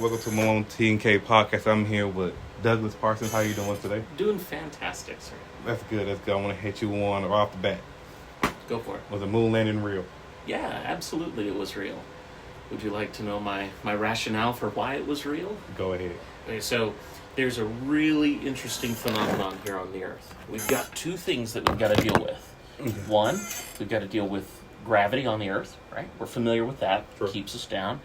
Welcome to my own T&K podcast. I'm here with Douglas Parsons. How you doing today? Doing fantastic, sir. That's good. I want to hit you one right off the bat. Go for it. Was the moon landing real? Yeah, absolutely it was real. Would you like to know my rationale for why it was real? Go ahead. Okay, so there's a really interesting phenomenon here on the Earth. We've got two things that we've got to deal with. Mm-hmm. One, we've got to deal with gravity on the Earth, right? We're familiar with that. Sure. Keeps us down.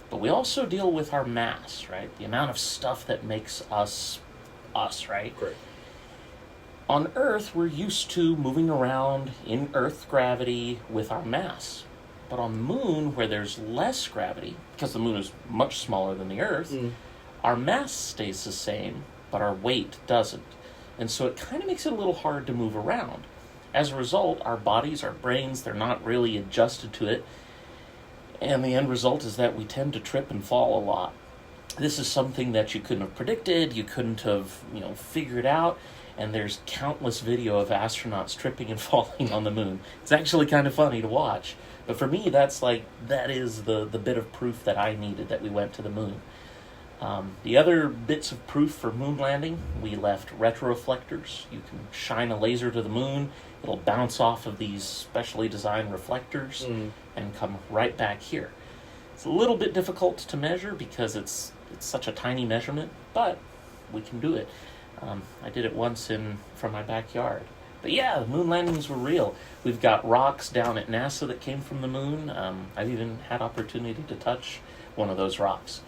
But we also deal with our mass, right? The amount of stuff that makes us, right? Great. On Earth, we're used to moving around in Earth gravity with our mass. But on the moon, where there's less gravity, because the moon is much smaller than the Earth, our mass stays the same, but our weight doesn't. And so it kind of makes it a little hard to move around. As a result, our bodies, our brains, they're not really adjusted to it. And the end result is that we tend to trip and fall a lot. This is something that you couldn't have predicted, you couldn't have, figured out, and there's countless video of astronauts tripping and falling on the moon. It's actually kind of funny to watch. But for me, that is the bit of proof that I needed that we went to the moon. The other bits of proof for moon landing, we left retroreflectors. You can shine a laser to the moon, it'll bounce off of these specially designed reflectors and come right back here. It's a little bit difficult to measure because it's such a tiny measurement, but we can do it. I did it once from my backyard. But yeah, the moon landings were real. We've got rocks down at NASA that came from the moon. I've even had opportunity to touch one of those rocks.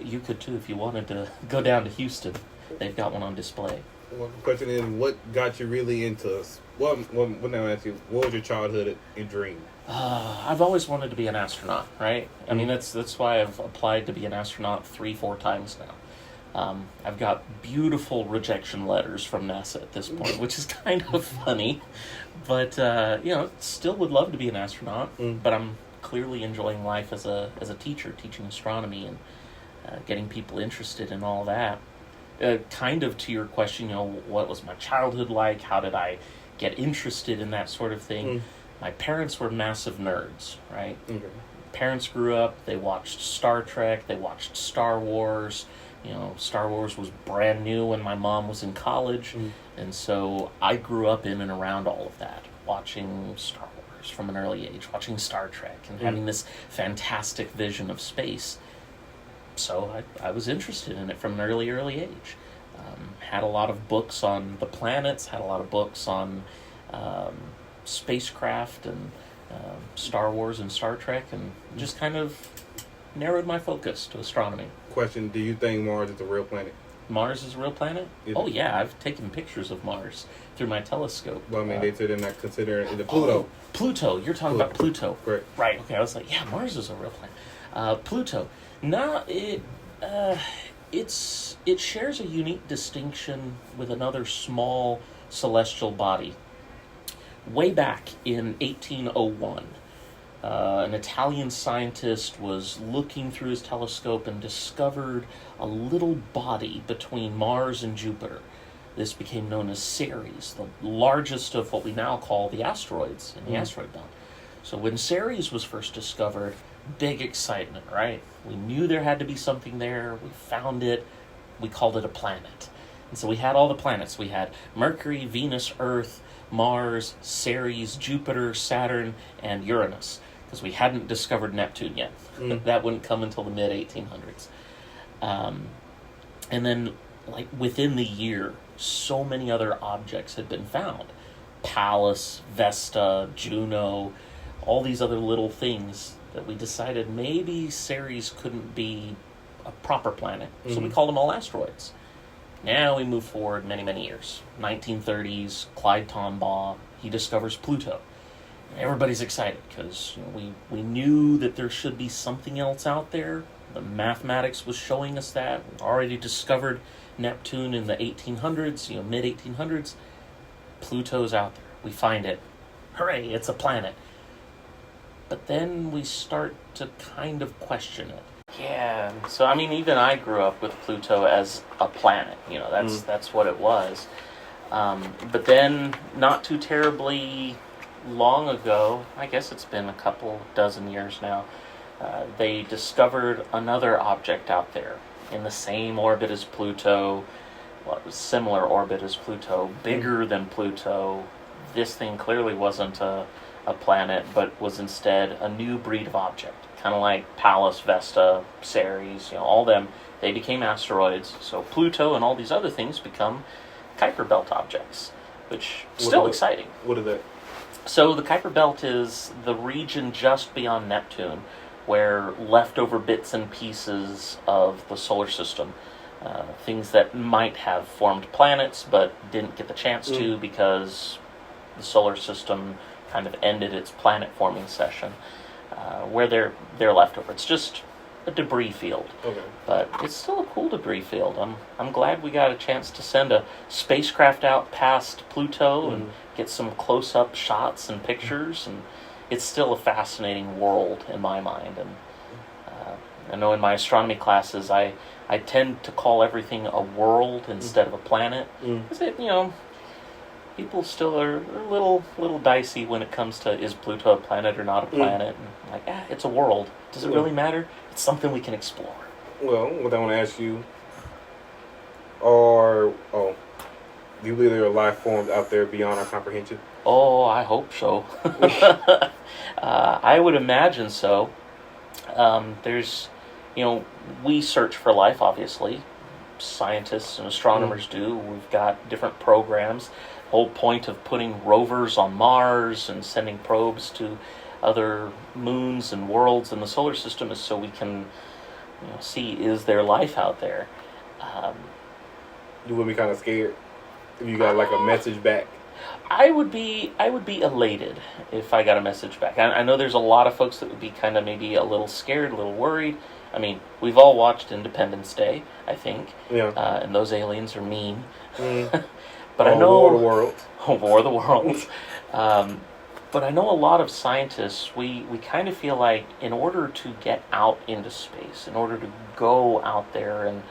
You could too if you wanted to go down to Houston. They've got one on display. Well, the question is, what got you really into? What now? Ask you, what was your childhood and dream? I've always wanted to be an astronaut, right? I mean, that's why I've applied to be an astronaut 3-4 times now. I've got beautiful rejection letters from NASA at this point, which is kind of funny. But, still would love to be an astronaut. But I'm clearly enjoying life as a teacher, teaching astronomy and getting people interested in all that. Kind of to your question, what was my childhood like? How did I get interested in that sort of thing? My parents were massive nerds, right? Okay. Parents grew up, they watched Star Trek, they watched Star Wars. Star Wars was brand new when my mom was in college. And so I grew up in and around all of that, watching Star Wars from an early age, watching Star Trek and having this fantastic vision of space. So I was interested in it from an early age. Had a lot of books on the planets, had a lot of books on spacecraft and Star Wars and Star Trek, and just kind of narrowed my focus to astronomy. Question, do you think Mars is a real planet? Mars is a real planet? Yeah, I've taken pictures of Mars through my telescope. Well, I mean, they said they're not considering it Pluto. Pluto, you're talking about Pluto. Correct. Right, okay, I was like, yeah, Mars is a real planet. Pluto. No, it shares a unique distinction with another small celestial body. Way back in 1801, an Italian scientist was looking through his telescope and discovered a little body between Mars and Jupiter. This became known as Ceres, the largest of what we now call the asteroids in the asteroid belt. So when Ceres was first discovered, big excitement, right? We knew there had to be something there. We found it. We called it a planet. And so we had all the planets. We had Mercury, Venus, Earth, Mars, Ceres, Jupiter, Saturn, and Uranus, because we hadn't discovered Neptune yet. That wouldn't come until the mid-1800s. And then, within the year, so many other objects had been found. Pallas, Vesta, Juno, all these other little things that we decided maybe Ceres couldn't be a proper planet. So we called them all asteroids. Now we move forward many, many years. 1930s, Clyde Tombaugh, he discovers Pluto. And everybody's excited because we knew that there should be something else out there. The mathematics was showing us that. We already discovered Neptune in the 1800s, mid-1800s. Pluto's out there. We find it. Hooray, it's a planet. But then we start to kind of question it. Yeah, so even I grew up with Pluto as a planet. That's what it was. But then, not too terribly long ago, I guess it's been a couple dozen years now, they discovered another object out there in the same orbit as Pluto, similar orbit as Pluto, bigger than Pluto. This thing clearly wasn't a planet, but was instead a new breed of object, kind of like Pallas, Vesta, Ceres, all them. They became asteroids. So Pluto and all these other things become Kuiper Belt objects, which is still exciting. What is that? So the Kuiper Belt is the region just beyond Neptune, where leftover bits and pieces of the solar system, things that might have formed planets but didn't get the chance to because the solar system kind of ended its planet forming session, where they're left over. It's just a debris field. Okay. But it's still a cool debris field. I'm glad we got a chance to send a spacecraft out past Pluto and get some close-up shots and pictures, and it's still a fascinating world in my mind. And I know in my astronomy classes I tend to call everything a world instead of a planet, because people still are a little dicey when it comes to, is Pluto a planet or not a planet? And I'm like, it's a world. Does it really matter? It's something we can explore. Well, what I want to ask you do you believe there are life forms out there beyond our comprehension? Oh, I hope so. I would imagine so. There's, we search for life, obviously. Scientists and astronomers do. We've got different programs. The whole point of putting rovers on Mars and sending probes to other moons and worlds in the solar system is so we can see, is there life out there. You would be kind of scared if you got like a message back. I would be elated if I got a message back. I know there's a lot of folks that would be kind of maybe a little scared, a little worried. I mean, we've all watched Independence Day, I think. Yeah. And those aliens are mean. But I know War of the Worlds. War of the Worlds. But I know a lot of scientists, we kind of feel like in order to get out into space, in order to go out there and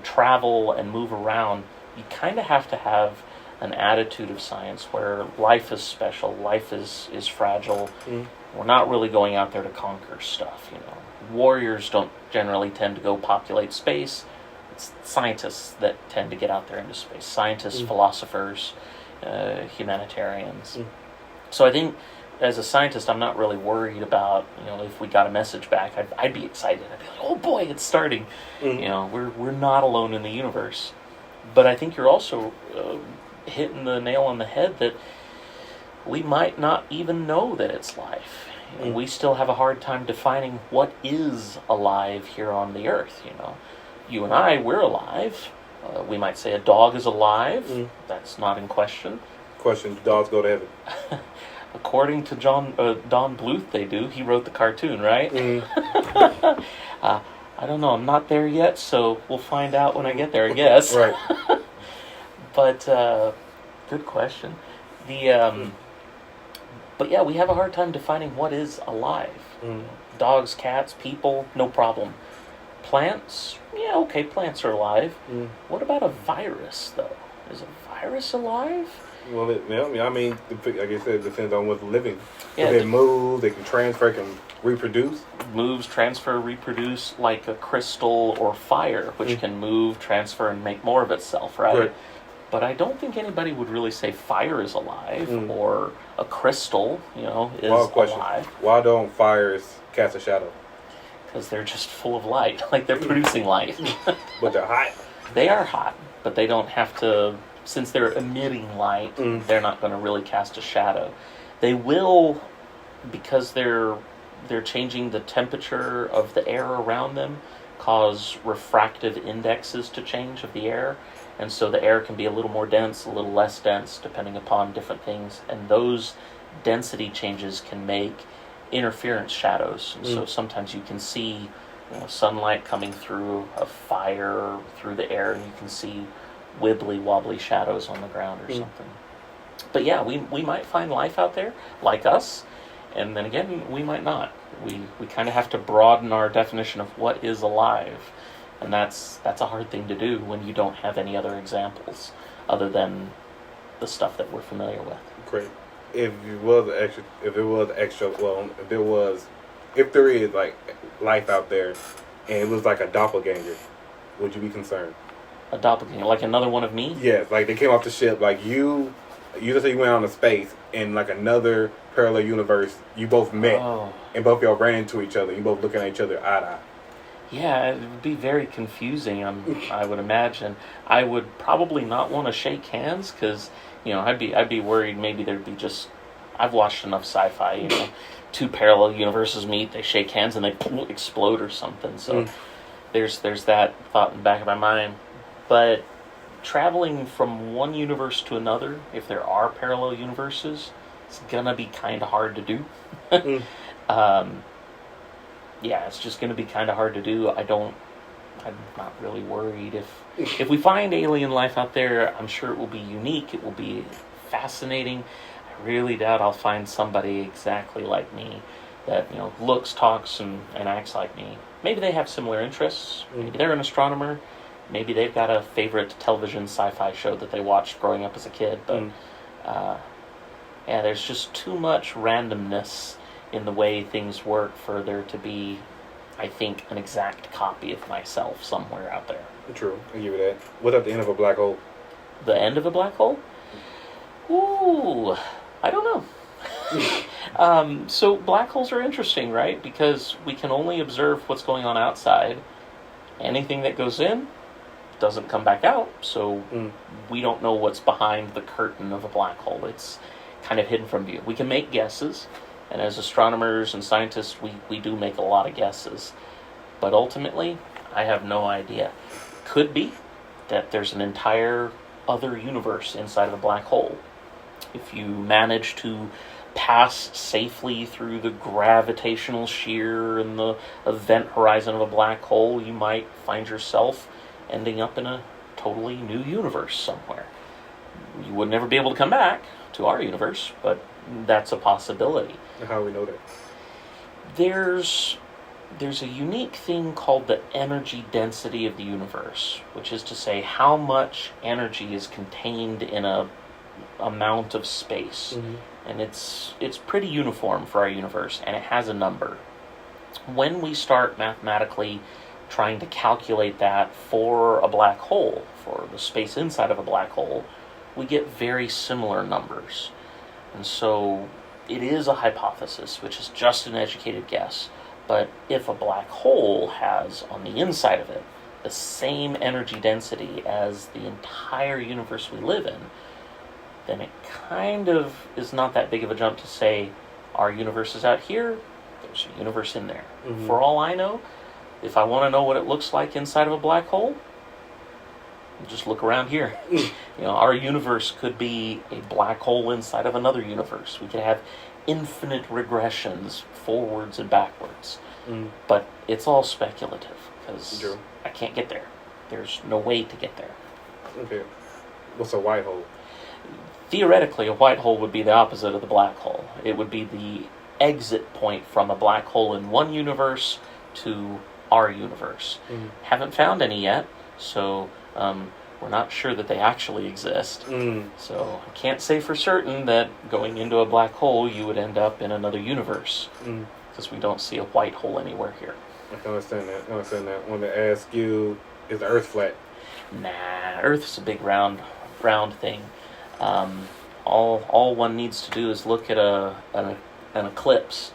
travel and move around, you kind of have to have an attitude of science where life is special, life is fragile. We're not really going out there to conquer stuff, Warriors don't generally tend to go populate space. It's scientists that tend to get out there into space. Scientists, philosophers, humanitarians. So I think as a scientist, I'm not really worried about, if we got a message back, I'd be excited. I'd be like, oh boy, it's starting. We're not alone in the universe. But I think you're also hitting the nail on the head that we might not even know that it's life. We still have a hard time defining what is alive here on the earth. You and I, we're alive. We might say a dog is alive. That's not in question. Do dogs go to heaven? According to Don Bluth, they do. He wrote the cartoon, right? I don't know. I'm not there yet, so we'll find out when I get there, I guess. Right. But good question. But yeah, we have a hard time defining what is alive. Dogs, cats, people, no problem. Plants, yeah, okay, plants are alive. What about a virus, though? Is a virus alive? Well, like I said, it depends on what's living. Yeah, if it moves, they can transfer, can reproduce. Moves, transfer, reproduce, like a crystal or fire, which can move, transfer, and make more of itself, right? But I don't think anybody would really say fire is alive or a crystal, is alive. Why don't fires cast a shadow? Because they're just full of light, like they're producing light. But they're hot. They are hot, but they don't have to. Since they're emitting light, they're not going to really cast a shadow. They will, because they're changing the temperature of the air around them, cause refractive indexes to change of the air. And so the air can be a little more dense, a little less dense, depending upon different things. And those density changes can make interference shadows. And so sometimes you can see sunlight coming through a fire, through the air, and you can see wibbly wobbly shadows on the ground or something. But yeah, we might find life out there like us, and then again we might not. We kind of have to broaden our definition of what is alive, and that's a hard thing to do when you don't have any other examples other than the stuff that we're familiar with. Great. If there is like life out there and it was like a doppelganger, would you be concerned? A doppelganger, like another one of me? Yes, like they came off the ship, like you just say you went out into space in like another parallel universe, you both met, Oh. and both y'all ran into each other, you both looking at each other eye to eye. Yeah, it would be very confusing, I would imagine. I would probably not want to shake hands because, I'd be worried maybe there'd be just... I've watched enough sci-fi, two parallel universes meet, they shake hands and they explode or something. So there's that thought in the back of my mind. But traveling from one universe to another, if there are parallel universes, it's gonna be kind of hard to do. Yeah, it's just gonna be kind of hard to do. I'm not really worried. If we find alien life out there, I'm sure it will be unique. It will be fascinating. I really doubt I'll find somebody exactly like me that, looks, talks, and acts like me. Maybe they have similar interests. Maybe they're an astronomer. Maybe they've got a favorite television sci-fi show that they watched growing up as a kid. But, yeah, there's just too much randomness in the way things work for there to be, I think, an exact copy of myself somewhere out there. True, I give you that. What's at the end of a black hole? The end of a black hole? Ooh, I don't know. So black holes are interesting, right? Because we can only observe what's going on outside. Anything that goes in doesn't come back out, so we don't know what's behind the curtain of a black hole. It's kind of hidden from view. We can make guesses, and as astronomers and scientists, we do make a lot of guesses. But ultimately, I have no idea. Could be that there's an entire other universe inside of a black hole. If you manage to pass safely through the gravitational shear and the event horizon of a black hole, you might find yourself ending up in a totally new universe somewhere. You would never be able to come back to our universe, but that's a possibility. How do we know that? There's a unique thing called the energy density of the universe, which is to say how much energy is contained in a amount of space. And it's pretty uniform for our universe, and it has a number. When we start mathematically trying to calculate that for a black hole, for the space inside of a black hole, we get very similar numbers. And so it is a hypothesis, which is just an educated guess. But if a black hole has on the inside of it the same energy density as the entire universe we live in, then it kind of is not that big of a jump to say our universe is out here, there's a universe in there. For all I know, if I want to know what it looks like inside of a black hole, just look around here. Our universe could be a black hole inside of another universe. We could have infinite regressions forwards and backwards. But it's all speculative because I can't get there. There's no way to get there. Okay. What's a white hole? Theoretically, a white hole would be the opposite of the black hole. It would be the exit point from a black hole in one universe to our universe. Haven't found any yet, so we're not sure that they actually exist. So I can't say for certain that going into a black hole you would end up in another universe, because we don't see a white hole anywhere here. I can understand that. I want to ask you, is the Earth flat? Nah, Earth's a big round thing. All one needs to do is look at an eclipse,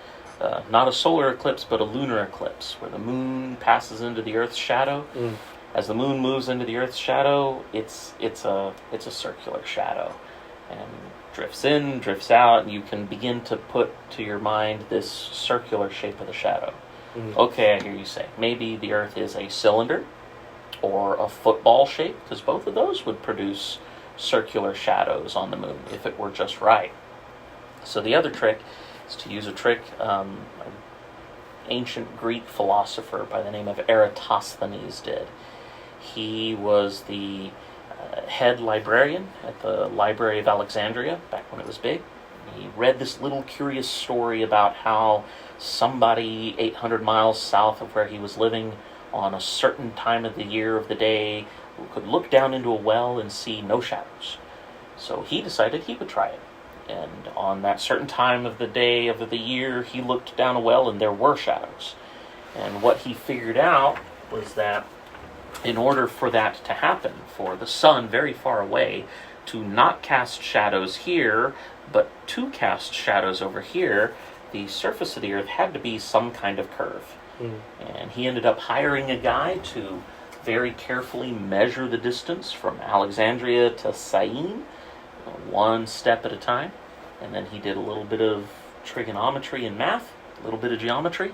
not a solar eclipse, but a lunar eclipse, where the moon passes into the Earth's shadow. As the moon moves into the Earth's shadow, it's a circular shadow, and drifts in, drifts out, and you can begin to put to your mind this circular shape of the shadow. Okay, I hear you say, maybe the Earth is a cylinder or a football shape, because both of those would produce circular shadows on the moon if it were just right. So the other trick is to use a trick an ancient Greek philosopher by the name of Eratosthenes did. He was the head librarian at the Library of Alexandria back when it was big. He read this little curious story about how somebody 800 miles south of where he was living on a certain time of the year of the day could look down into a well and see no shadows. So he decided he would try it. And on that certain time of the day of the year, he looked down a well and there were shadows. And what he figured out was that in order for that to happen, for the sun very far away to not cast shadows here, but to cast shadows over here, the surface of the Earth had to be some kind of curve. And he ended up hiring a guy to very carefully measure the distance from Alexandria to Syene, one step at a time. And then he did a little bit of trigonometry and math, a little bit of geometry,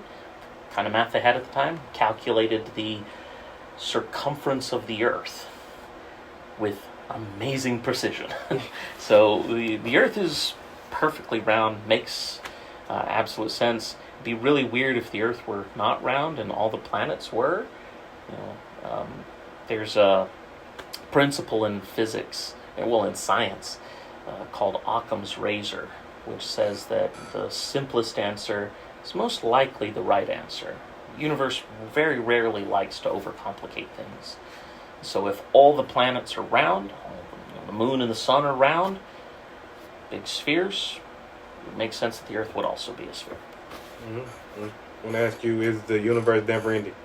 kind of math they had at the time, calculated the circumference of the Earth with amazing precision. So the Earth is perfectly round, makes absolute sense. It'd be really weird if the Earth were not round and all the planets were. There's a principle in physics, in science, called Occam's razor, which says that the simplest answer is most likely the right answer. The universe very rarely likes to overcomplicate things. So if all the planets are round, the moon and the sun are round, big spheres, it makes sense that the Earth would also be a sphere. Mm-hmm. I want to ask you, is the universe never ending?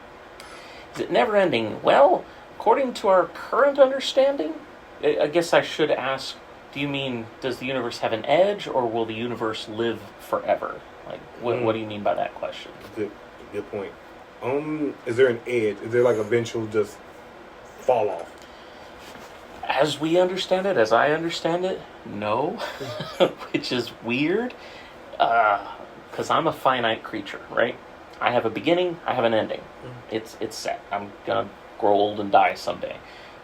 Is it never ending? Well, according to our current understanding, I guess I should ask, do you mean, does the universe have an edge, or will the universe live forever? Like, what do you mean by that question? Good point. Is there an edge? Is there like eventual just fall off? As we understand it, as I understand it, no, which is weird, because I'm a finite creature, right? I have a beginning, I have an ending. It's set. I'm gonna grow old and die someday.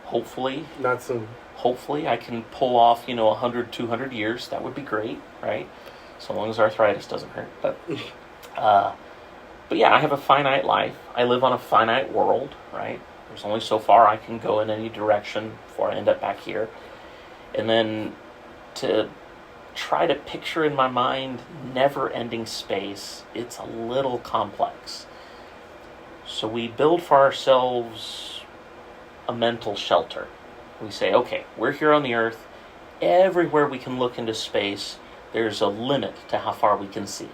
Hopefully, not soon. Hopefully, I can pull off, 100, 200 years. That would be great, right? So long as arthritis doesn't hurt. But yeah, I have a finite life. I live on a finite world, right? There's only so far I can go in any direction before I end up back here. And then to try to picture in my mind never-ending space, it's a little complex. So we build for ourselves a mental shelter. We say, okay, we're here on the Earth. Everywhere we can look into space, there's a limit to how far we can see.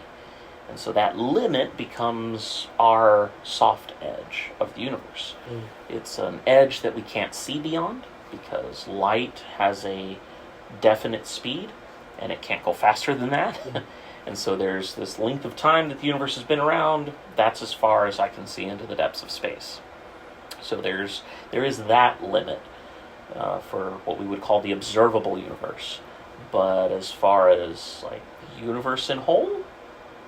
And so that limit becomes our soft edge of the universe. It's an edge that we can't see beyond because light has a definite speed and it can't go faster than that. And so there's this length of time that the universe has been around. That's as far as I can see into the depths of space. So there is that limit for what we would call the observable universe. But as far as like the universe in whole,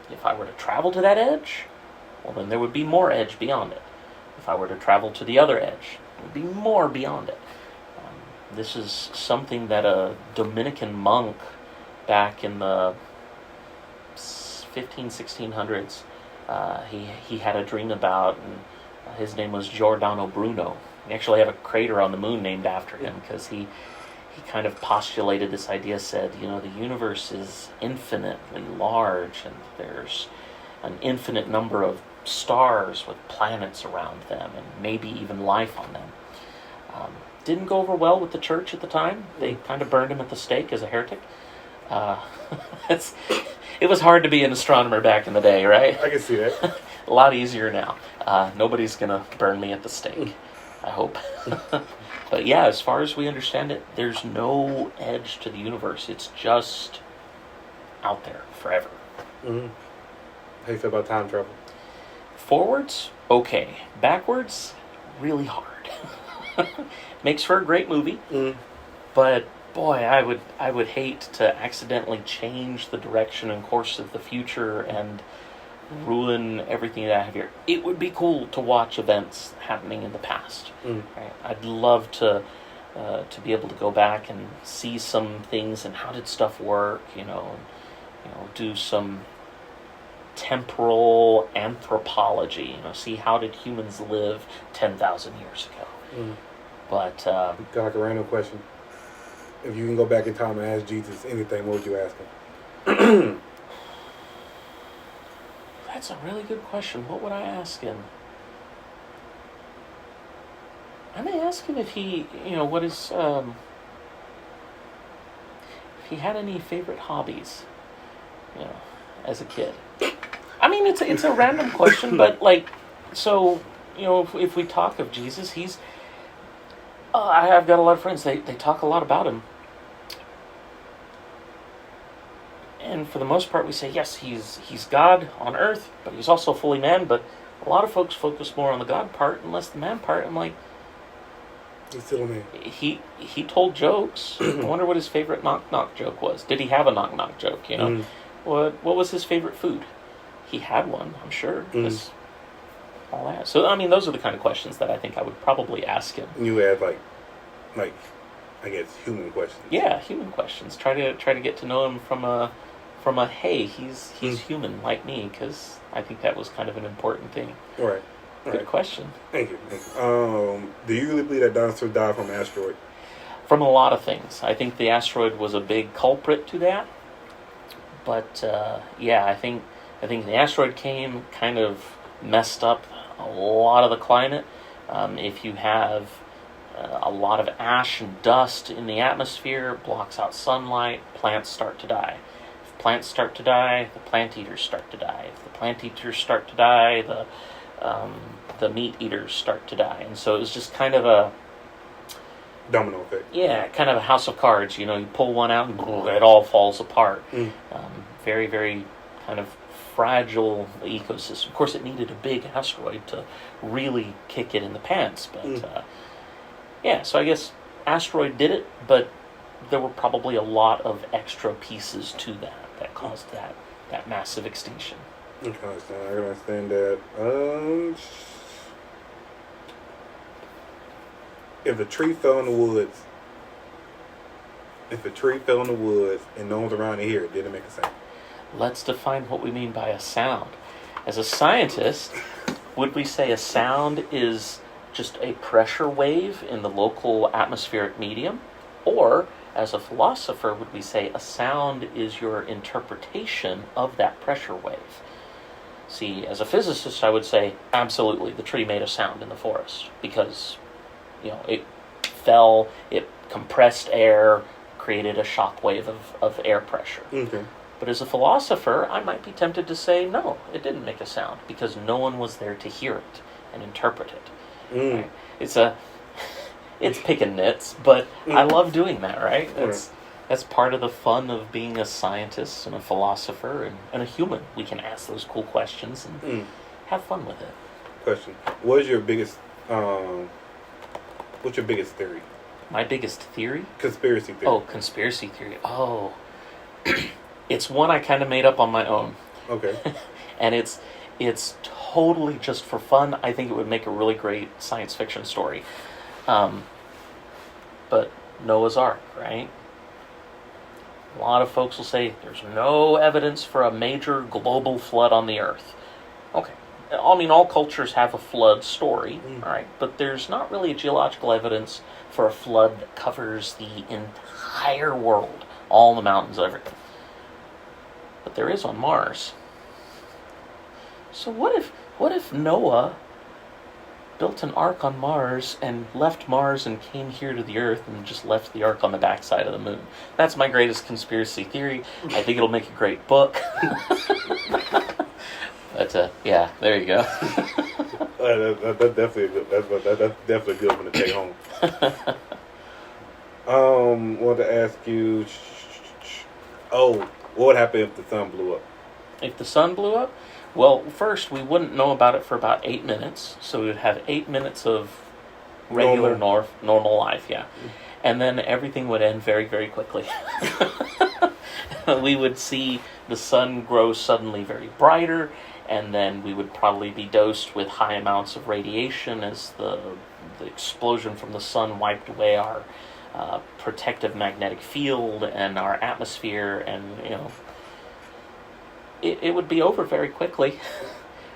if I were to travel to that edge, well, then there would be more edge beyond it. If I were to travel to the other edge, there would be more beyond it. This is something that a Dominican monk back in the 1600s, he had a dream about, and his name was Giordano Bruno. We actually have a crater on the moon named after him because he kind of postulated this idea, said, the universe is infinitely large and there's an infinite number of stars with planets around them and maybe even life on them. Didn't go over well with the church at the time. They kind of burned him at the stake as a heretic. It was hard to be an astronomer back in the day, right? I can see that. A lot easier now. Nobody's going to burn me at the stake, I hope. But yeah, as far as we understand it, there's no edge to the universe. It's just out there forever. Mm-hmm. How do you feel about time travel? Forwards, okay. Backwards, really hard. Makes for a great movie, but boy, I would hate to accidentally change the direction and course of the future and ruin everything that I have here. It would be cool to watch events happening in the past. Right? I'd love to be able to go back and see some things and how did stuff work, do some temporal anthropology, see how did humans live 10,000 years ago. But got like a random question. If you can go back in time and ask Jesus anything, what would you ask him? That's a really good question. What would I ask him? I may ask him if he, what is, if he had any favorite hobbies, as a kid. I mean, it's a random question, but so, if we talk of Jesus, I have got a lot of friends. They talk a lot about him. And for the most part, we say, yes, he's God on earth, but he's also fully man. But a lot of folks focus more on the God part and less the man part. I'm like, he's still a man. He told jokes. I wonder what his favorite knock-knock joke was. Did he have a knock-knock joke, you know? Mm. What was his favorite food? He had one, I'm sure. All that. So, I mean, those are the kind of questions that I think I would probably ask him. You add, like, I guess, human questions. Yeah, human questions. Try to get to know him from a hey, he's human like me, because I think that was kind of an important thing. Right. Good question. Thank you. Do you really believe that dinosaurs died from an asteroid? From a lot of things. I think the asteroid was a big culprit to that. But yeah, I think the asteroid came, kind of messed up a lot of the climate. If you have a lot of ash and dust in the atmosphere, blocks out sunlight, plants start to die. If plants start to die, the plant eaters start to die. If the plant eaters start to die, the meat eaters start to die. And so it was just kind of a domino effect. Yeah, kind of a house of cards. You know, you pull one out and it all falls apart. Very, very kind of fragile ecosystem. Of course, it needed a big asteroid to really kick it in the pants. But yeah, so I guess asteroid did it, but there were probably a lot of extra pieces to that caused that massive extinction. I can understand that. If a tree fell in the woods, and no one's around to hear it, did it make a sound? Let's define what we mean by a sound. As a scientist, would we say a sound is just a pressure wave in the local atmospheric medium? Or, as a philosopher, would we say a sound is your interpretation of that pressure wave? See, as a physicist, I would say, absolutely, the tree made a sound in the forest because, you know, it fell, it compressed air, created a shock wave of air pressure. Okay. But as a philosopher, I might be tempted to say, no, it didn't make a sound because no one was there to hear it and interpret it. Right? It's picking nits, but I love doing that, right? That's part of the fun of being a scientist and a philosopher and a human. We can ask those cool questions and have fun with it. Question: what's your biggest theory? My biggest theory? Conspiracy theory. Oh, conspiracy theory. Oh, it's one I kind of made up on my own. Okay. And it's totally just for fun. I think it would make a really great science fiction story. But Noah's Ark, right? A lot of folks will say there's no evidence for a major global flood on the Earth. Okay. I mean, all cultures have a flood story, all right? But there's not really geological evidence for a flood that covers the entire world, all the mountains, everything. But there is on Mars. So what if Noah built an ark on Mars and left Mars and came here to the Earth and just left the ark on the backside of the moon? That's my greatest conspiracy theory. I think it'll make a great book. But yeah, there you go. That's definitely a good. That's definitely a good one to take home. Want to ask you. Oh, what would happen if the sun blew up? If the sun blew up, well, first we wouldn't know about it for about 8 minutes, so we would have 8 minutes of regular normal life, yeah, and then everything would end very, very quickly. We would see the sun grow suddenly very brighter, and then we would probably be dosed with high amounts of radiation as the explosion from the sun wiped away our protective magnetic field and our atmosphere, and you know, it would be over very quickly.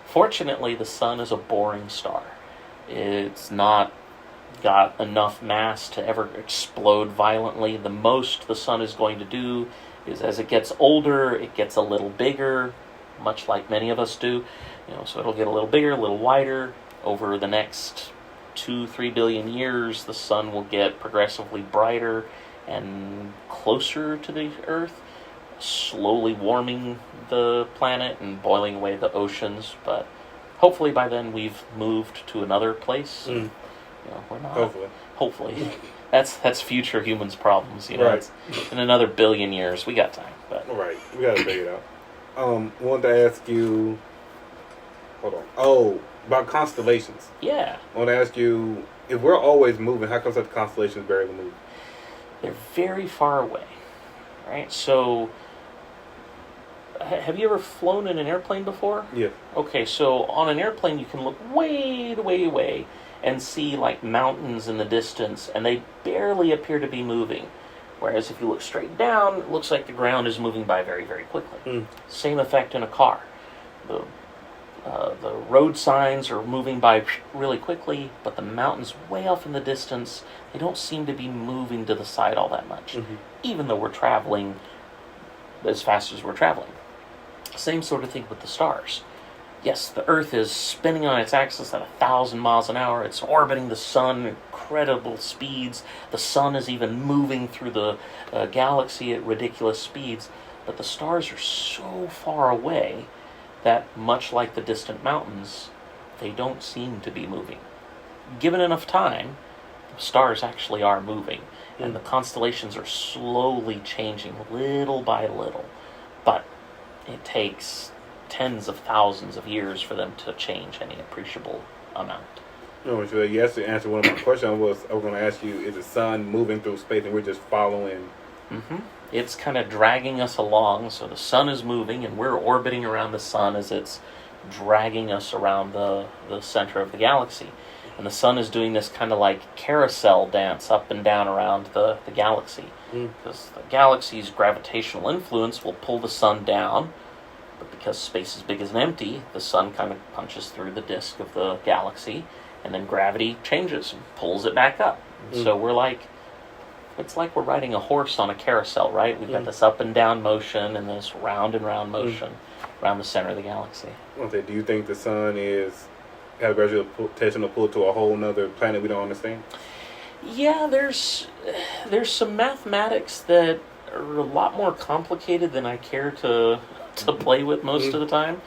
Fortunately, the sun is a boring star. It's not got enough mass to ever explode violently. The most the sun is going to do is, as it gets older, it gets a little bigger, much like many of us do. You know, so it'll get a little bigger, a little wider. Over the next 2-3 billion years, the sun will get progressively brighter and closer to the Earth, slowly warming the planet and boiling away the oceans. But hopefully by then we've moved to another place. You we're not. Hopefully. That's future humans' problems. Right. It's, in another billion years, we got time. But Right. We gotta figure it out. Wanted to ask you. Hold on. Oh, about constellations. yeah, I want to ask you, if we're always moving, how come such constellations barely move? they're very far away, right? So, have you ever flown in an airplane before? Yeah. Okay, so on an airplane, you can look way, way away and see like mountains in the distance, and they barely appear to be moving. Whereas if you look straight down, it looks like the ground is moving by very, very quickly. Same effect in a car. The road signs are moving by really quickly, but the mountains way off in the distance, they don't seem to be moving to the side all that much, even though we're traveling as fast as we're traveling. Same sort of thing with the stars. Yes, the Earth is spinning on its axis at 1,000 miles an hour. It's orbiting the sun at incredible speeds. The sun is even moving through the galaxy at ridiculous speeds. But the stars are so far away that, much like the distant mountains, they don't seem to be moving. Given enough time, the stars actually are moving, and the constellations are slowly changing little by little. But it takes tens of thousands of years for them to change any appreciable amount. No, sure. You actually answered one of my questions. I was going to ask you, is the sun moving through space and we're just following? It's kind of dragging us along, so the sun is moving and we're orbiting around the sun as it's dragging us around the center of the galaxy. And the sun is doing this kind of like carousel dance up and down around the galaxy. Because the galaxy's gravitational influence will pull the sun down, but because space is big and empty, the sun kind of punches through the disk of the galaxy, and then gravity changes and pulls it back up. So we're like, it's like we're riding a horse on a carousel, right? We've got this up and down motion and this round and round motion around the center of the galaxy. Okay, do you think the sun has gravitational pull to a whole nother planet we don't understand? Yeah, there's some mathematics that are a lot more complicated than I care to play with most of the time.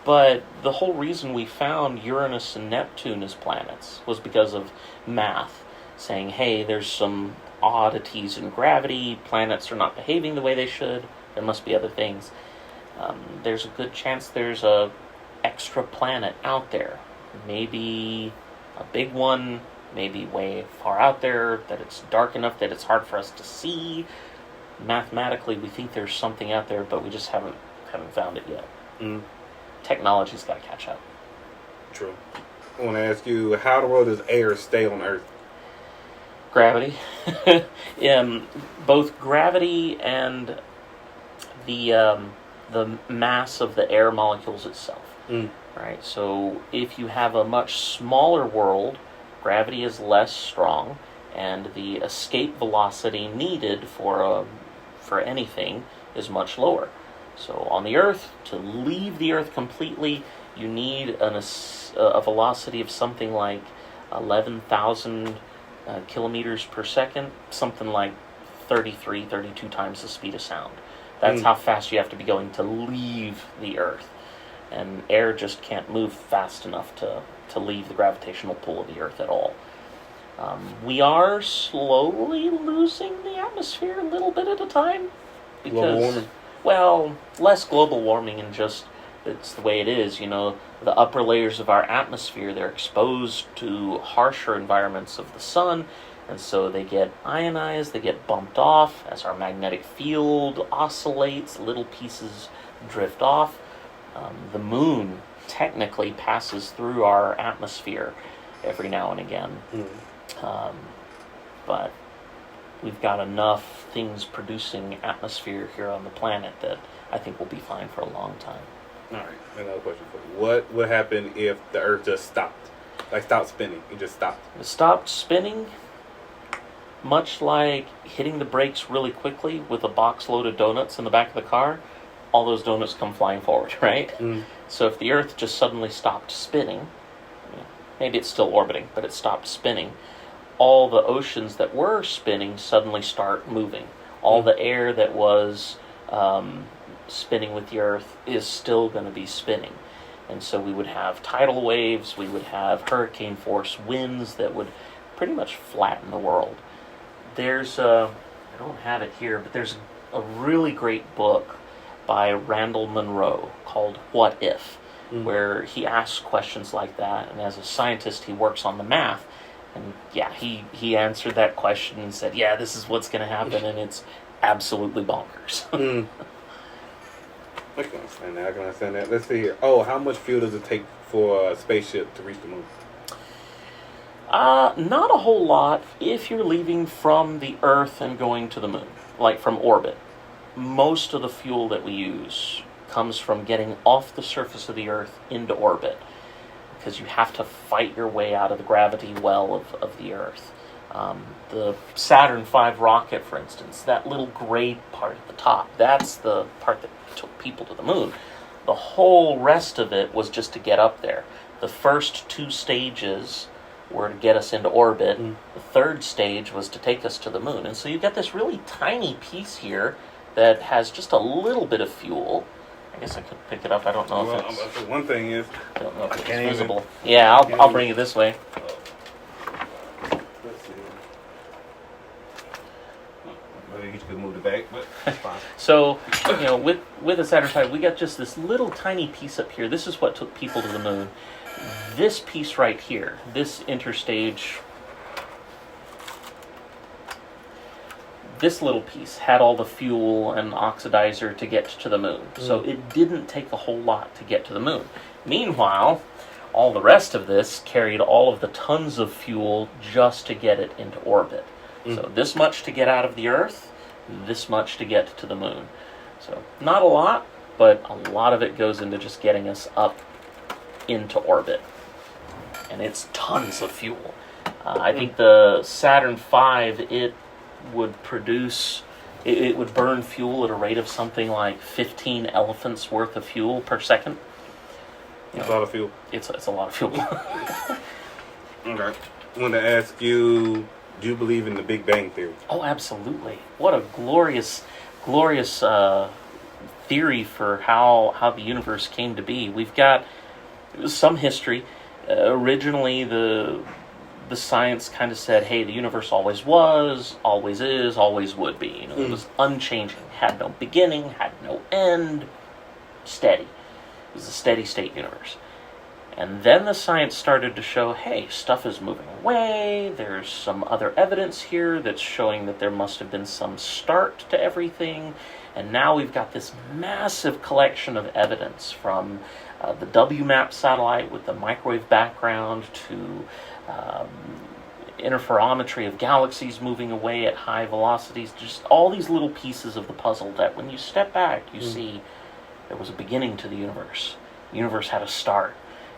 But the whole reason we found Uranus and Neptune as planets was because of math, saying, hey, there's some oddities in gravity, planets are not behaving the way they should, there must be other things. There's a good chance there's a extra planet out there. Maybe a big one, maybe way far out there, that it's dark enough that it's hard for us to see. Mathematically, we think there's something out there, but we just haven't found it yet. Technology's got to catch up. True. I want to ask you, how in the world does air stay on Earth? Gravity. Both gravity and the mass of the air molecules itself. Right. So if you have a much smaller world, gravity is less strong, and the escape velocity needed for anything is much lower. So on the Earth, to leave the Earth completely, you need a velocity of something like 11,000 kilometers per second, something like 32 times the speed of sound. That's how fast you have to be going to leave the Earth. And air just can't move fast enough to leave the gravitational pull of the Earth at all. We are slowly losing the atmosphere a little bit at a time. Global warming? Well, less global warming and just, it's the way it is. The upper layers of our atmosphere, they're exposed to harsher environments of the sun, and so they get ionized, they get bumped off. As our magnetic field oscillates, little pieces drift off. The moon technically passes through our atmosphere every now and again. But we've got enough things producing atmosphere here on the planet that I think we'll be fine for a long time. All right, another question for you. What would happen if the Earth just stopped? Like, stopped spinning. It just stopped. It stopped spinning, much like hitting the brakes really quickly with a box load of donuts in the back of the car. All those donuts come flying forward, right? So if the Earth just suddenly stopped spinning, maybe it's still orbiting, but it stopped spinning, all the oceans that were spinning suddenly start moving. All the air that was spinning with the Earth is still going to be spinning. And so we would have tidal waves, we would have hurricane force winds that would pretty much flatten the world. There's I don't have it here, but there's a really great book by Randall Munroe called What If, where he asks questions like that, and as a scientist he works on the math, and yeah, he answered that question and said, yeah, this is what's going to happen, and it's absolutely bonkers. I can understand that. Let's see here. Oh, how much fuel does it take for a spaceship to reach the moon? Not a whole lot if you're leaving from the Earth and going to the moon, like from orbit. Most of the fuel that we use comes from getting off the surface of the Earth into orbit, because you have to fight your way out of the gravity well of the Earth. The Saturn V rocket, for instance, that little gray part at the top, that's the part that took people to the moon. The whole rest of it was just to get up there. The first 2 stages were to get us into orbit. The third stage was to take us to the moon. And so you've got this really tiny piece here that has just a little bit of fuel. I guess I could pick it up. I don't know if it's... One thing is... I don't know if it's visible. Yeah, I'll bring it this way. Let's see. Maybe you could move it back, but it's fine. So, with the Saturn V, we got just this little tiny piece up here. This is what took people to the moon. This piece right here, this interstage, this little piece had all the fuel and oxidizer to get to the moon. So it didn't take a whole lot to get to the moon. Meanwhile, all the rest of this carried all of the tons of fuel just to get it into orbit. So this much to get out of the Earth, this much to get to the moon. So not a lot, but a lot of it goes into just getting us up into orbit. And it's tons of fuel. I think the Saturn V, it would produce, it would burn fuel at a rate of something like 15 elephants worth of fuel per second. It's a lot of fuel. It's a lot of fuel. Okay. I want to ask you, do you believe in the Big Bang Theory? Oh, absolutely. What a glorious theory for how the universe came to be. We've got some history. Originally, the science kind of said, hey, the universe always was, always is, always would be. It was unchanging, had no beginning, had no end, steady. It was a steady state universe. And then the science started to show, hey, stuff is moving away, there's some other evidence here that's showing that there must have been some start to everything, and now we've got this massive collection of evidence from the WMAP satellite with the microwave background to interferometry of galaxies moving away at high velocities, just all these little pieces of the puzzle that when you step back, you see there was a beginning to the universe. The universe had a start.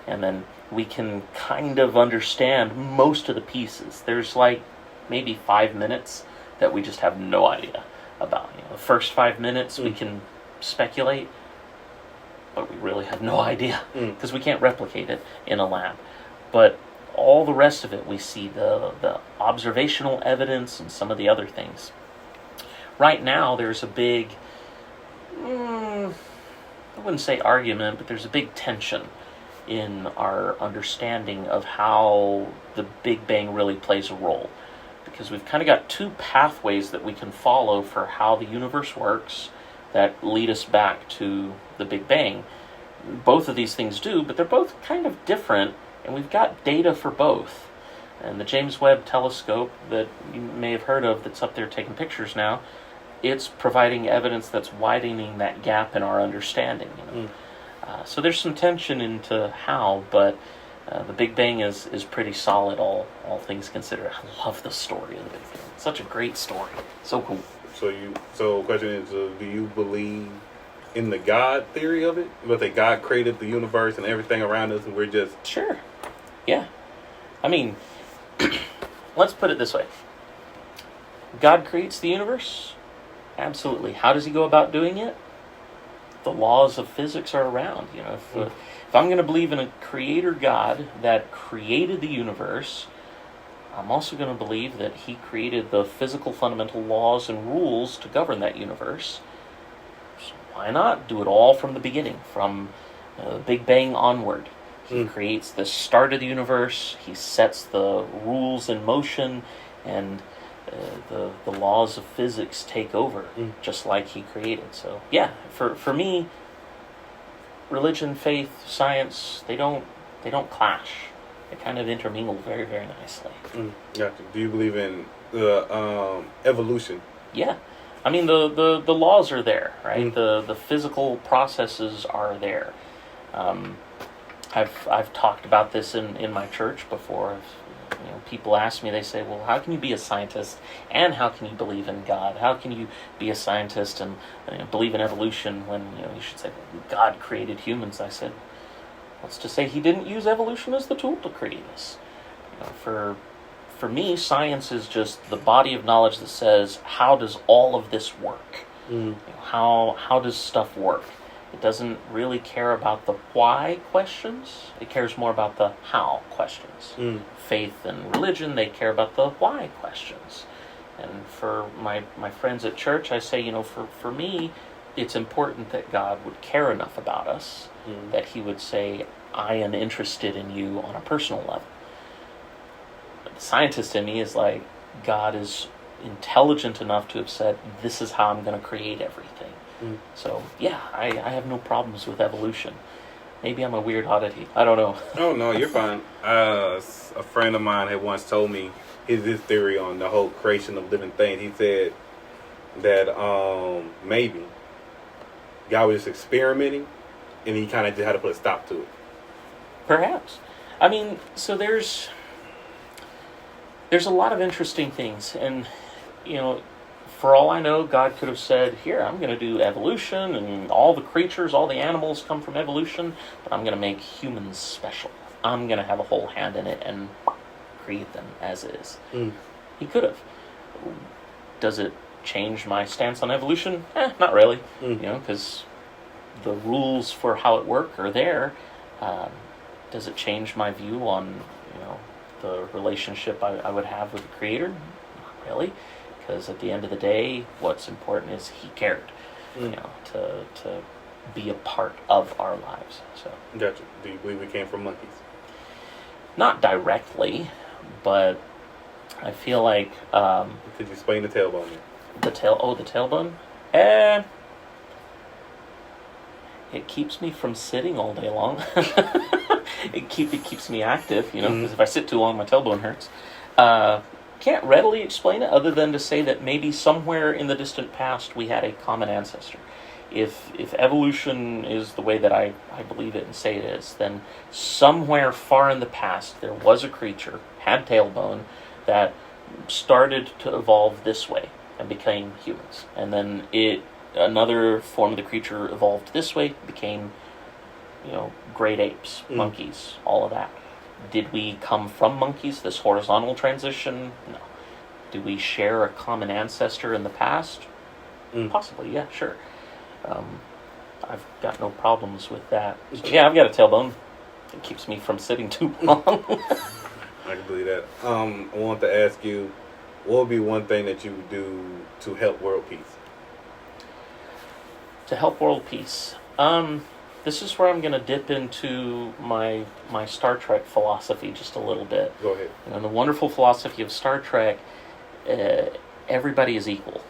And then we can kind of understand most of the pieces. There's like maybe 5 minutes that we just have no idea about. The first 5 minutes we can speculate, but we really have no idea because we can't replicate it in a lab. But all the rest of it, we see the observational evidence and some of the other things. Right now, there's a big, I wouldn't say argument, but there's a big tension in our understanding of how the Big Bang really plays a role. Because we've kind of got 2 pathways that we can follow for how the universe works that lead us back to the Big Bang. Both of these things do, but they're both kind of different, and we've got data for both. And the James Webb Telescope that you may have heard of that's up there taking pictures now, it's providing evidence that's widening that gap in our understanding. So there's some tension into how, but the Big Bang is pretty solid, all things considered. I love the story of the Big Bang. It's such a great story. So cool. So question is, do you believe in the God theory of it? That God created the universe and everything around us, and we're just... Sure. Yeah. I mean, let's put it this way. God creates the universe? Absolutely. How does he go about doing it? The laws of physics are around. If I'm going to believe in a creator God that created the universe, I'm also going to believe that he created the physical fundamental laws and rules to govern that universe. So why not do it all from the beginning, from Big Bang onward? He creates the start of the universe. He sets the rules in motion, and the laws of physics take over, just like he created. So yeah, for me, religion, faith, science, they don't clash. They kind of intermingle very, very nicely. Gotcha. Do you believe in the evolution? Yeah, I mean the laws are there, right? The physical processes are there. I've talked about this in my church before. People ask me, they say, well, how can you be a scientist and how can you believe in God? How can you be a scientist and believe in evolution when you should say God created humans? I said, let's just say he didn't use evolution as the tool to create us. For me, science is just the body of knowledge that says, how does all of this work? How does stuff work? It doesn't really care about the why questions. It cares more about the how questions. Faith and religion, they care about the why questions. And for my friends at church, I say, for me, it's important that God would care enough about us that he would say, I am interested in you on a personal level. But the scientist in me is like, God is intelligent enough to have said, this is how I'm going to create everything. So, yeah, I have no problems with evolution. Maybe I'm a weird oddity. I don't know. Oh, no, you're fine. A friend of mine had once told me his theory on the whole creation of living things. He said that maybe God was just experimenting, and he kind of just had to put a stop to it. Perhaps. I mean, so there's a lot of interesting things, and for all I know, God could have said, here, I'm going to do evolution, and all the creatures, all the animals come from evolution, but I'm going to make humans special. I'm going to have a whole hand in it and create them as is. He could have. Does it change my stance on evolution? Not really. Because the rules for how it works are there. Does it change my view on, the relationship I would have with the Creator? Not really. Because at the end of the day, what's important is he cared, to be a part of our lives. So. Gotcha. Do you believe we came from monkeys? Not directly, but I feel like... Could you explain the tailbone here? The tailbone? It keeps me from sitting all day long. It keeps me active, because if I sit too long, my tailbone hurts. Can't readily explain it other than to say that maybe somewhere in the distant past we had a common ancestor. If evolution is the way that I believe it and say it is, then somewhere far in the past there was a creature, had tailbone, that started to evolve this way and became humans. And then another form of the creature evolved this way, became, great apes, monkeys, all of that. Did we come from monkeys, this horizontal transition? No. Do we share a common ancestor in the past? Possibly, yeah, sure. I've got no problems with that. So, yeah, I've got a tailbone. It keeps me from sitting too long. I can believe that. I want to ask you, what would be one thing that you would do to help world peace? To help world peace? This is where I'm going to dip into my Star Trek philosophy just a little bit. Go ahead. The wonderful philosophy of Star Trek, everybody is equal,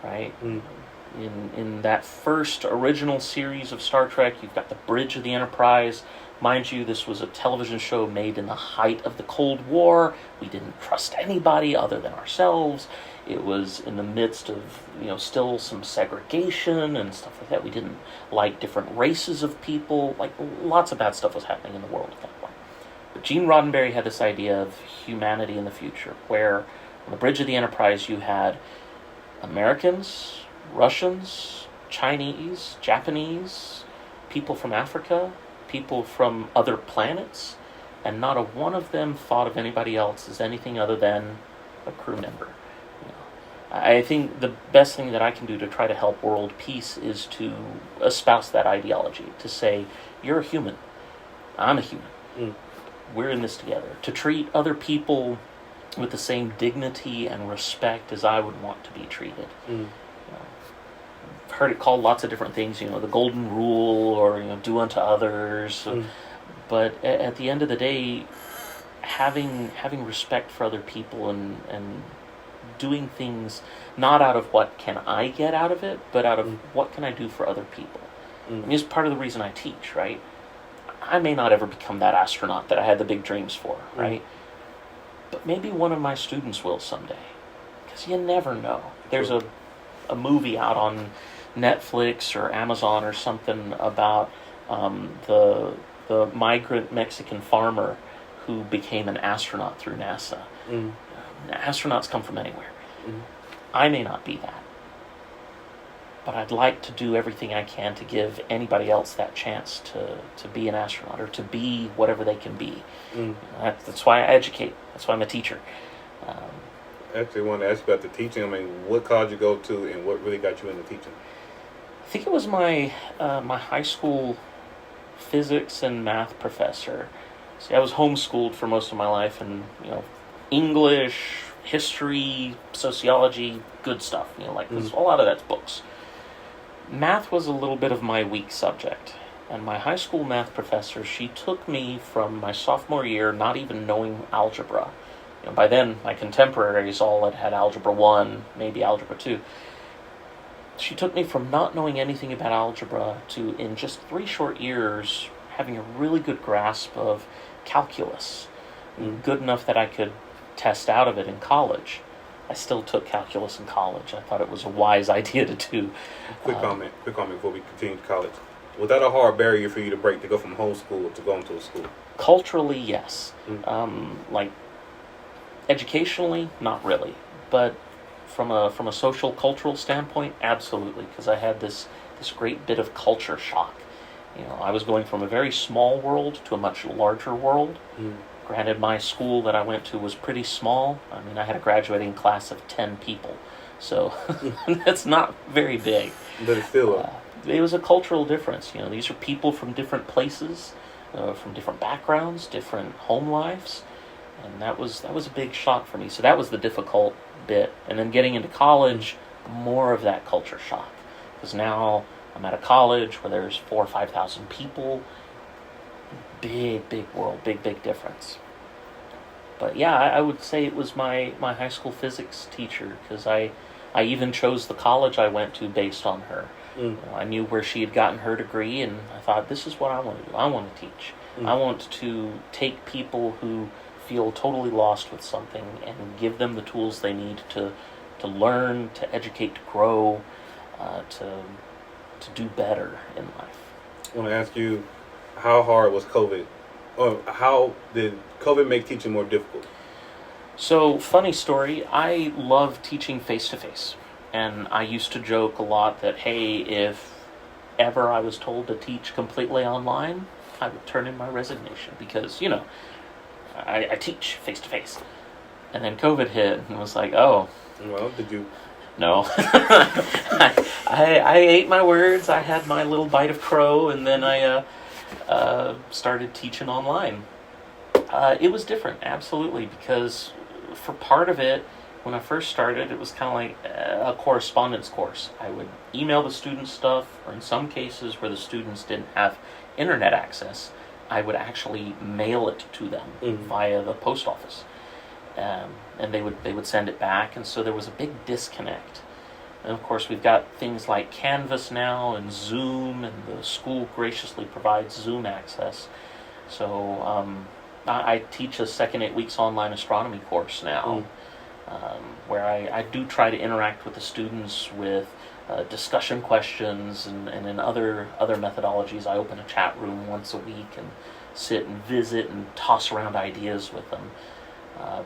right? In that first original series of Star Trek, you've got the bridge of the Enterprise. Mind you, this was a television show made in the height of the Cold War. We didn't trust anybody other than ourselves. It was in the midst of, still some segregation and stuff like that. We didn't like different races of people. Like, lots of bad stuff was happening in the world at that point. But Gene Roddenberry had this idea of humanity in the future, where on the bridge of the Enterprise you had Americans, Russians, Chinese, Japanese, people from Africa, people from other planets, and not a one of them thought of anybody else as anything other than a crew member. I think the best thing that I can do to try to help world peace is to espouse that ideology, to say, you're a human, I'm a human, we're in this together, to treat other people with the same dignity and respect as I would want to be treated. I've heard it called lots of different things, the golden rule, or do unto others. But at the end of the day, having respect for other people and doing things not out of what can I get out of it, but out of what can I do for other people. I mean, it's part of the reason I teach, right? I may not ever become that astronaut that I had the big dreams for, right? But maybe one of my students will someday, because you never know. There's a movie out on Netflix or Amazon or something about the migrant Mexican farmer who became an astronaut through NASA. Astronauts come from anywhere. I may not be that, but I'd like to do everything I can to give anybody else that chance to be an astronaut or to be whatever they can be. That's why I educate. That's why I'm a teacher. Actually, I wanted to ask you about the teaching. I mean, what college you go to, and what really got you into teaching? I think it was my high school physics and math professor. See, I was homeschooled for most of my life, and English, history, sociology, good stuff. Like a lot of that's books. Math was a little bit of my weak subject, and my high school math professor, she took me from my sophomore year not even knowing algebra. By then, my contemporaries all had Algebra 1, maybe Algebra 2. She took me from not knowing anything about algebra to, in just 3 short years, having a really good grasp of calculus. Good enough that I could test out of it in college. I still took calculus in college. I thought it was a wise idea to do. Quick comment before we continue to college. Was that a hard barrier for you to break, to go from homeschool to going to a school? Culturally, yes. Like, educationally, not really. But from a social, cultural standpoint, absolutely. Because I had this great bit of culture shock. I was going from a very small world to a much larger world. Granted, my school that I went to was pretty small. I mean, I had a graduating class of 10 people. So that's not very big. But it's still it was a cultural difference. These are people from different places, from different backgrounds, different home lives. And that was a big shock for me. So that was the difficult bit. And then getting into college, more of that culture shock. Because now I'm at a college where there's 4,000 or 5,000 people. Big world, big difference. But yeah, I would say it was my high school physics teacher, because I even chose the college I went to based on her. I knew where she had gotten her degree, and I thought, this is what I want to do. I want to teach. I want to take people who feel totally lost with something and give them the tools they need to learn, to educate, to grow, to do better in life. I want to ask you, how hard was COVID? Or how did COVID make teaching more difficult? So, funny story, I love teaching face-to-face. And I used to joke a lot that, hey, if ever I was told to teach completely online, I would turn in my resignation because, I teach face-to-face. And then COVID hit and was like, oh. Well, did you? No. I ate my words. I had my little bite of crow, and then I started teaching online. It was different, absolutely, because for part of it, when I first started, it was kind of like a correspondence course. I would email the students stuff, or in some cases where the students didn't have internet access, I would actually mail it to them via the post office. And they would send it back, and so there was a big disconnect. And of course, we've got things like Canvas now and Zoom, and the school graciously provides Zoom access. So I teach a second 8 weeks online astronomy course now, where I do try to interact with the students with discussion questions, and in other methodologies. I open a chat room once a week and sit and visit and toss around ideas with them.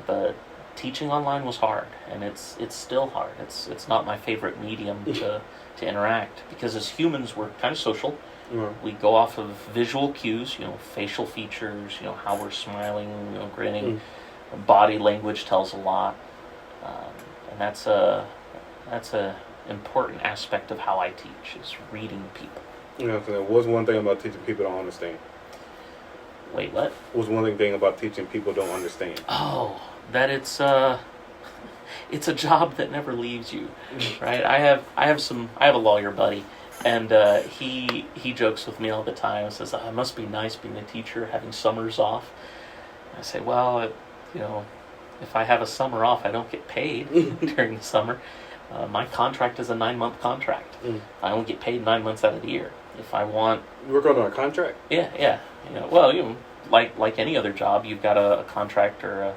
But teaching online was hard, and it's still hard. It's not my favorite medium to interact, because as humans we're kind of social. We go off of visual cues, facial features, how we're smiling, grinning. Body language tells a lot, and that's a important aspect of how I teach, is reading people. So what's one thing about teaching people don't understand? Wait, what? What's one thing about teaching people don't understand? Oh, that it's a job that never leaves you, right? I have a lawyer buddy, And he jokes with me all the time. Says, "It must be nice being a teacher, having summers off." I say, "Well, if I have a summer off, I don't get paid during the summer. My contract is a 9-month contract. I only get paid 9 months out of the year. If I want, You work on a contract? yeah. Well, like any other job, you've got a contract or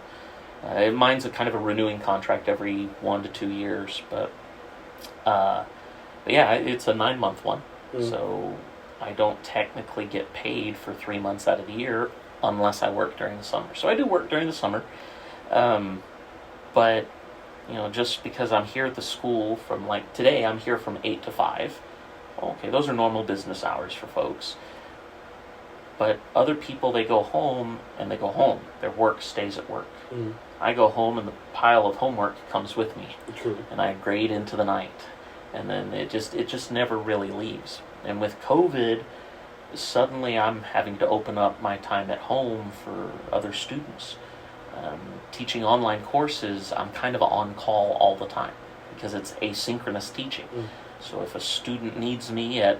mine's a kind of a renewing contract every 1 to 2 years, but yeah, it's a 9-month one, so I don't technically get paid for 3 months out of the year unless I work during the summer. So I do work during the summer, but just because I'm here at the school from like today, I'm here from 8 to 5. Okay, those are normal business hours for folks. But other people, they go home and they go home. Their work stays at work. I go home and the pile of homework comes with me. True. And I grade into the night. And then it just never really leaves. And with COVID, suddenly I'm having to open up my time at home for other students. Teaching online courses, I'm kind of on call all the time because it's asynchronous teaching. So if a student needs me at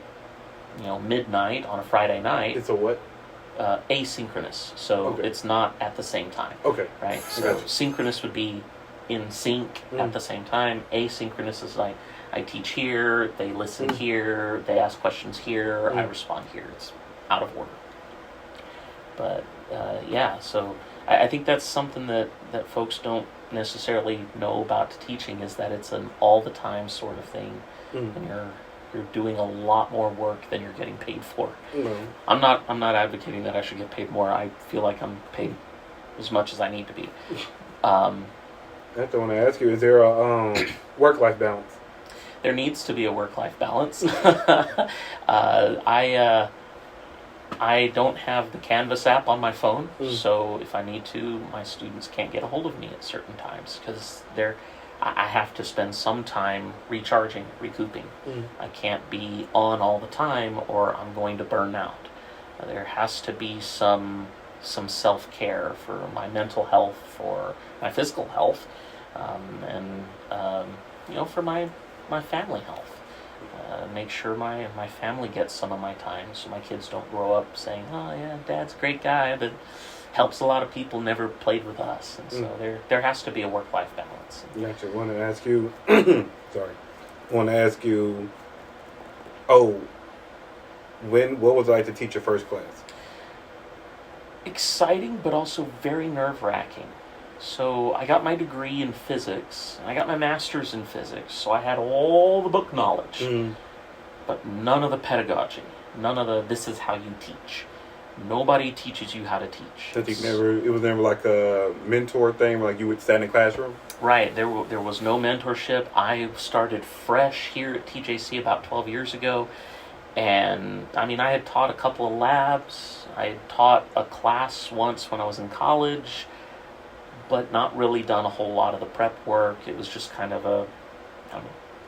midnight on a Friday night, It's a what? Asynchronous. So Okay. it's not at the same time. Okay. Right? So Gotcha. synchronous would be in sync at the same time. Asynchronous is like I teach here, they listen here, they ask questions here, I respond here. It's out of order. But yeah, so I think that's something that folks don't necessarily know about teaching, is that it's an all the time sort of thing, and you're doing a lot more work than you're getting paid for. No. I'm not advocating that I should get paid more. I feel like I'm paid as much as I need to be. That's what I want to ask you. Is there a work-life balance? There needs to be a work-life balance. I don't have the Canvas app on my phone, so if I need to, my students can't get a hold of me at certain times because I have to spend some time recharging, recouping. I can't be on all the time or I'm going to burn out. There has to be some self-care for my mental health, for my physical health, and for my family health. Make sure my family gets some of my time, so my kids don't grow up saying, "Oh yeah, Dad's a great guy, but helps a lot of people, never played with us." And so there has to be a work-life balance. Gotcha. Want to ask you. Sorry. Want to ask you. Oh, what was it like to teach your first class? Exciting, but also very nerve-wracking. So I got my degree in physics, and I got my master's in physics, so I had all the book knowledge, but none of the pedagogy, none of the this is how you teach. Nobody teaches you how to teach. It was never like a mentor thing, like you would stand in the classroom? Right, there was no mentorship. I started fresh here at TJC about 12 years ago, and I mean I had taught a couple of labs, I had taught a class once when I was in college, but not really done a whole lot of the prep work. It was just kind of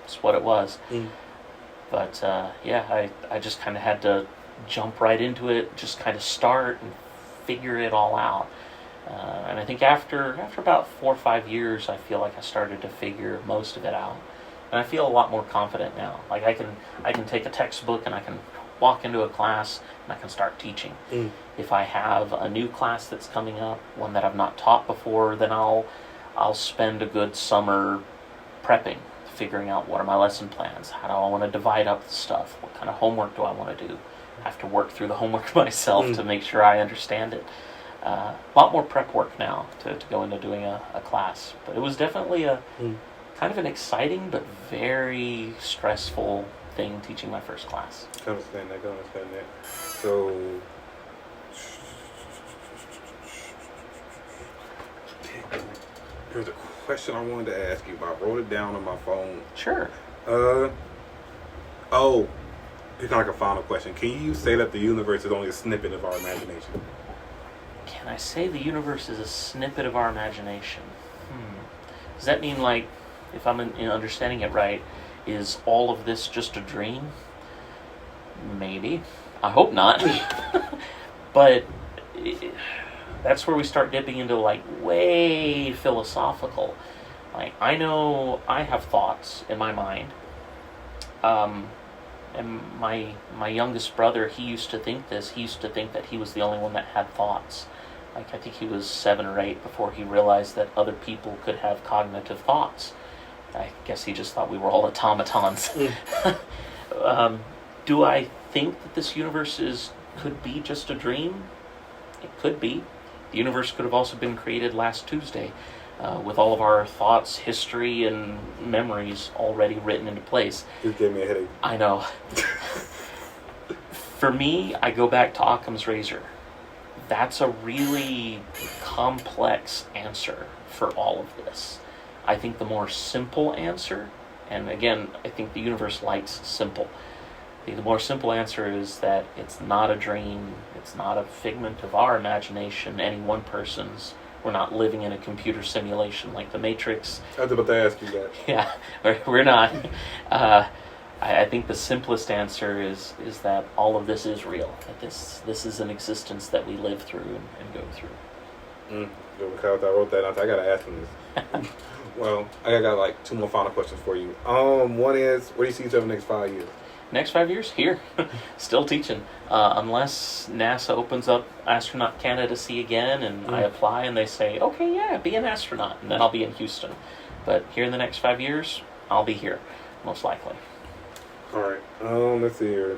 it's what it was. But yeah, I just kind of had to jump right into it, just kind of start and figure it all out. And I think after about 4 or 5 years, I feel like I started to figure most of it out. And I feel a lot more confident now. Like I can take a textbook and I can walk into a class and I can start teaching. If I have a new class that's coming up, one that I've not taught before, then I'll spend a good summer prepping, figuring out what are my lesson plans, how do I want to divide up the stuff, what kind of homework do I want to do. I have to work through the homework myself to make sure I understand it. A lot more prep work now to go into doing a class. But it was definitely a kind of an exciting but very stressful thing teaching my first class. I understand that. So, there's a question I wanted to ask you about. I wrote it down on my phone. Sure. It's not like a final question. Can you say that the universe is only a snippet of our imagination? Can I say the universe is a snippet of our imagination? Does that mean, like, if I'm understanding it right, is all of this just a dream? Maybe. I hope not. But that's where we start dipping into, like, way philosophical. Like, I know I have thoughts in my mind. And my youngest brother, he used to think this. He used to think that he was the only one that had thoughts. Like, I think he was 7 or 8 before he realized that other people could have cognitive thoughts. I guess he just thought we were all automatons. Do I think that this universe could be just a dream? It could be. The universe could have also been created last Tuesday, with all of our thoughts, history, and memories already written into place. Just gave me a headache. I know. For me, I go back to Occam's razor. That's a really complex answer for all of this. I think the more simple answer, and again, I think the universe likes simple. The more simple answer is that it's not a dream, it's not a figment of our imagination, any one person's. We're not living in a computer simulation like the Matrix. I was about to ask you that. Yeah, we're not. I think the simplest answer is that all of this is real. That this is an existence that we live through and go through. Because I wrote that out, I gotta ask him this. Well, I got like 2 more final questions for you. One is, where do you see yourself in the next 5 years? Next 5 years, here, still teaching. Unless NASA opens up Astronaut Canada again, and I apply, and they say, okay, yeah, be an astronaut, and then I'll be in Houston. But here in the next 5 years, I'll be here, most likely. All right. Let's see here.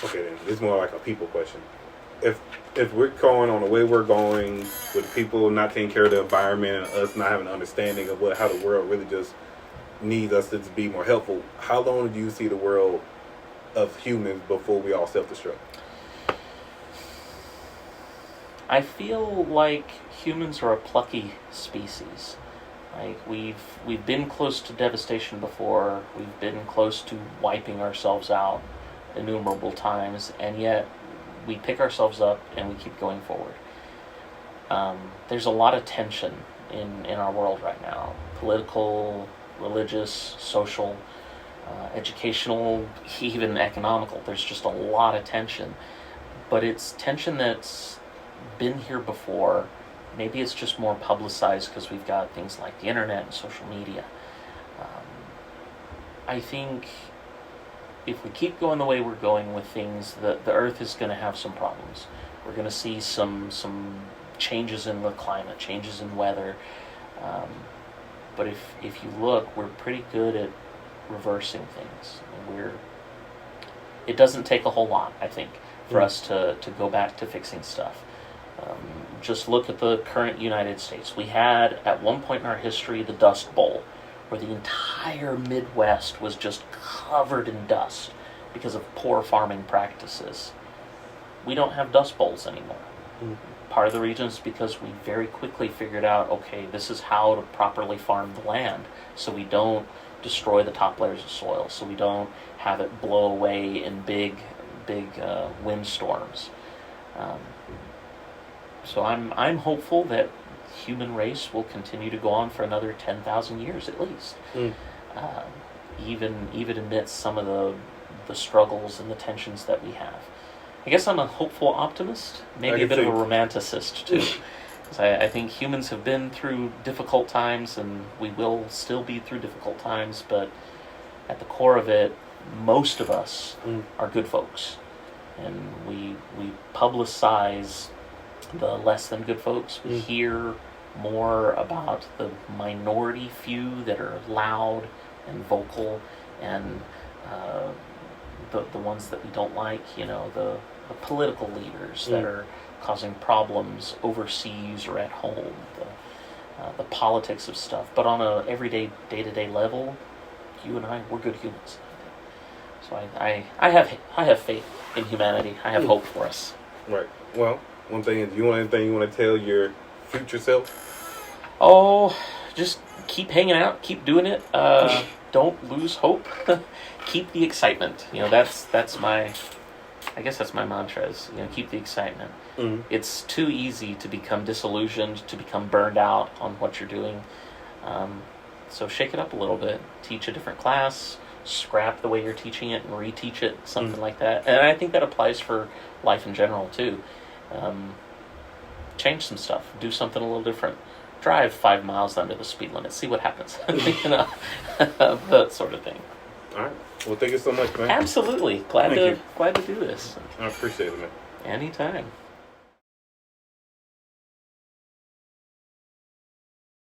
Okay, then this is more like a people question. If we're going on the way we're going, with people not taking care of the environment and us not having an understanding of how the world really just needs us to be more helpful, how long do you see the world of humans before we all self-destruct? I feel like humans are a plucky species. Like, we've been close to devastation before. We've been close to wiping ourselves out innumerable times, and yet we pick ourselves up and we keep going forward. There's a lot of tension in our world right now. Political, religious, social, educational, even economical. There's just a lot of tension. But it's tension that's been here before. Maybe it's just more publicized because we've got things like the internet and social media. I think if we keep going the way we're going with things, the Earth is going to have some problems. We're going to see some changes in the climate, changes in weather. But if you look, we're pretty good at reversing things. It doesn't take a whole lot, I think, for us to go back to fixing stuff. Just look at the current United States. We had, at one point in our history, the Dust Bowl, where the entire Midwest was just covered in dust because of poor farming practices. We don't have Dust Bowls anymore. Part of the reason is because we very quickly figured out, okay, this is how to properly farm the land, so we don't destroy the top layers of soil, so we don't have it blow away in big windstorms. So I'm hopeful that human race will continue to go on for another 10,000 years at least. Even amidst some of the struggles and the tensions that we have. I guess I'm a hopeful optimist, maybe a bit of a romanticist too. Because I think humans have been through difficult times, and we will still be through difficult times, but at the core of it, most of us are good folks. And we publicize the less than good folks. We hear more about the minority few that are loud and vocal, and the ones that we don't like, the political leaders that are causing problems overseas or at home, the politics of stuff. But on a everyday, day-to-day level, you and I, we're good humans. So I have faith in humanity. I have hope for us. Right. Well, one thing is, anything you want to tell your future self? Oh, just keep hanging out, keep doing it. Don't lose hope. Keep the excitement. That's my, I guess that's my mantra is, keep the excitement. It's too easy to become disillusioned, to become burned out on what you're doing. So shake it up a little bit. Teach a different class. Scrap the way you're teaching it and reteach it, something like that. And I think that applies for life in general too. Change some stuff. Do something a little different. drive 5 miles under the speed limit. See what happens. You know, that sort of thing. All right. Well, thank you so much, man. Absolutely. Glad Thank you. to do this. I appreciate it, man. Anytime.